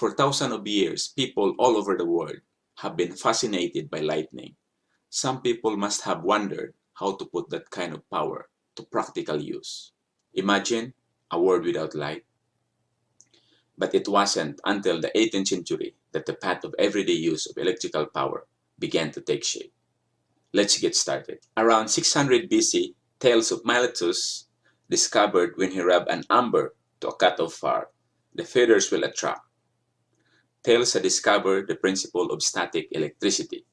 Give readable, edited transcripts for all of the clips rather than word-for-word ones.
For thousands of years, people all over the world have been fascinated by lightning. Some people must have wondered how to put that kind of power to practical use. Imagine a world without light. But it wasn't until the 18th century that the path of everyday use of electrical power began to take shape. Let's get started. Around 600 BC, Thales of Miletus discovered when he rubbed an amber to a cut-off fire, the feathers will attract. Thales had discovered the principle of static electricity.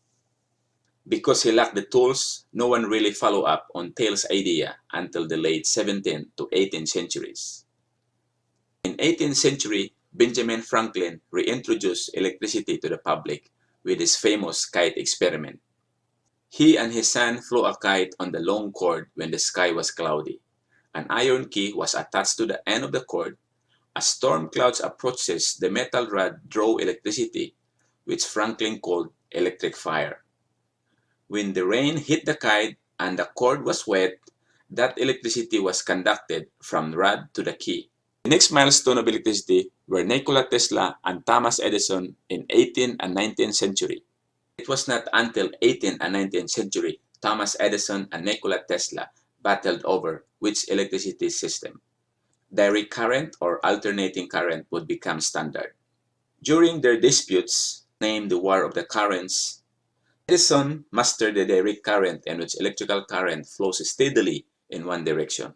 Because he lacked the tools, no one really followed up on Thales' idea until the late 17th to 18th centuries. In 18th century, Benjamin Franklin reintroduced electricity to the public with his famous kite experiment. He and his son flew a kite on the long cord when the sky was cloudy. An iron key was attached to the end of the cord. As storm clouds approaches, the metal rod drew electricity, which Franklin called electric fire. When the rain hit the kite and the cord was wet, that electricity was conducted from the rod to the key. The next milestone of electricity were Nikola Tesla and Thomas Edison in 18th and 19th century. It was not until 18th and 19th century Thomas Edison and Nikola Tesla battled over which electricity system, direct current or alternating current, would become standard. During their disputes, named the War of the Currents, Edison mastered the direct current in which electrical current flows steadily in one direction,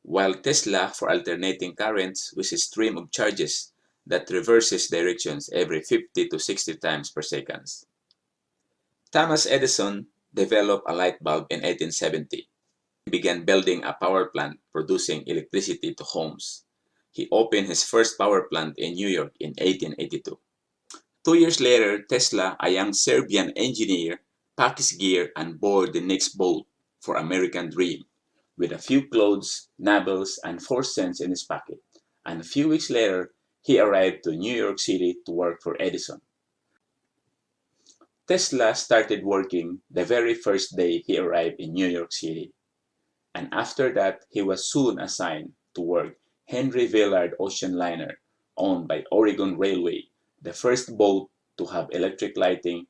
while Tesla for alternating currents with a stream of charges that reverses directions every 50 to 60 times per second. Thomas Edison developed a light bulb in 1870. He began building a power plant producing electricity to homes. He opened his first power plant in New York in 1882. 2 years later, Tesla, a young Serbian engineer, packed his gear and boarded the next boat for American dream with a few clothes, nabbles, and 4 cents in his pocket. And a few weeks later, he arrived to New York City to work for Edison. Tesla started working the very first day he arrived in New York City. And after that, he was soon assigned to work Henry Villard Ocean Liner, owned by Oregon Railway, the first boat to have electric lighting.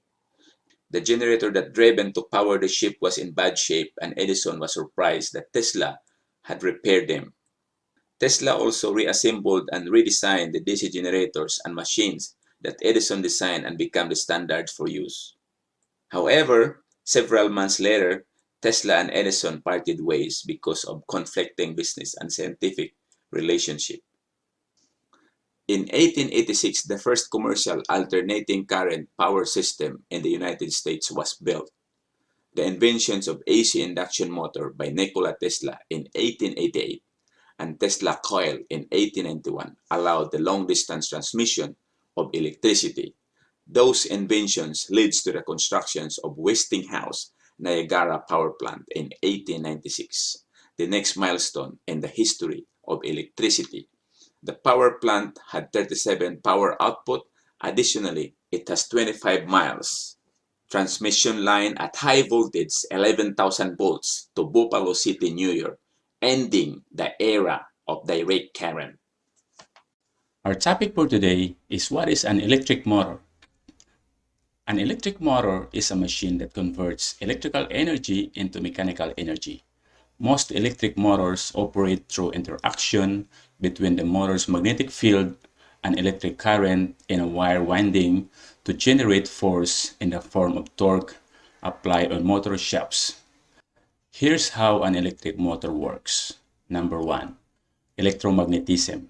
The generator that driven to power the ship was in bad shape, and Edison was surprised that Tesla had repaired them. Tesla also reassembled and redesigned the DC generators and machines that Edison designed and became the standard for use. However, several months later, Tesla and Edison parted ways because of conflicting business and scientific relationships. In 1886, the first commercial alternating current power system in the United States was built. The inventions of AC induction motor by Nikola Tesla in 1888 and Tesla coil in 1891 allowed the long-distance transmission of electricity. Those inventions led to the constructions of Westinghouse Niagara Power Plant in 1896, the next milestone in the history of electricity. The power plant had 37 power output. Additionally, it has 25 miles transmission line at high voltage 11,000 volts to Buffalo City, New York, ending the era of direct current. Our topic for today is what is an electric motor? An electric motor is a machine that converts electrical energy into mechanical energy. Most electric motors operate through interaction between the motor's magnetic field and electric current in a wire winding to generate force in the form of torque applied on motor shafts. Here's how an electric motor works. Number 1. Electromagnetism.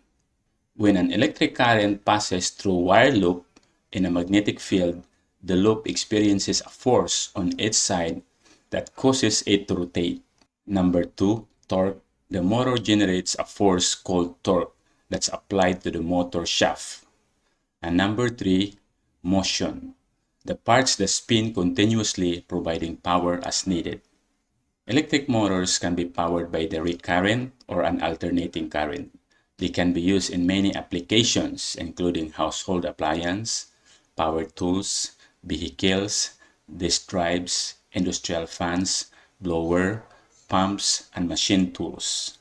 When an electric current passes through a wire loop in a magnetic field, the loop experiences a force on its side that causes it to rotate. Number 2, torque. The motor generates a force called torque that's applied to the motor shaft. And number 3, motion. The parts that spin continuously, providing power as needed. Electric motors can be powered by direct current or an alternating current. They can be used in many applications, including household appliances, power tools, vehicles, disk drives, industrial fans, blower, pumps, and machine tools.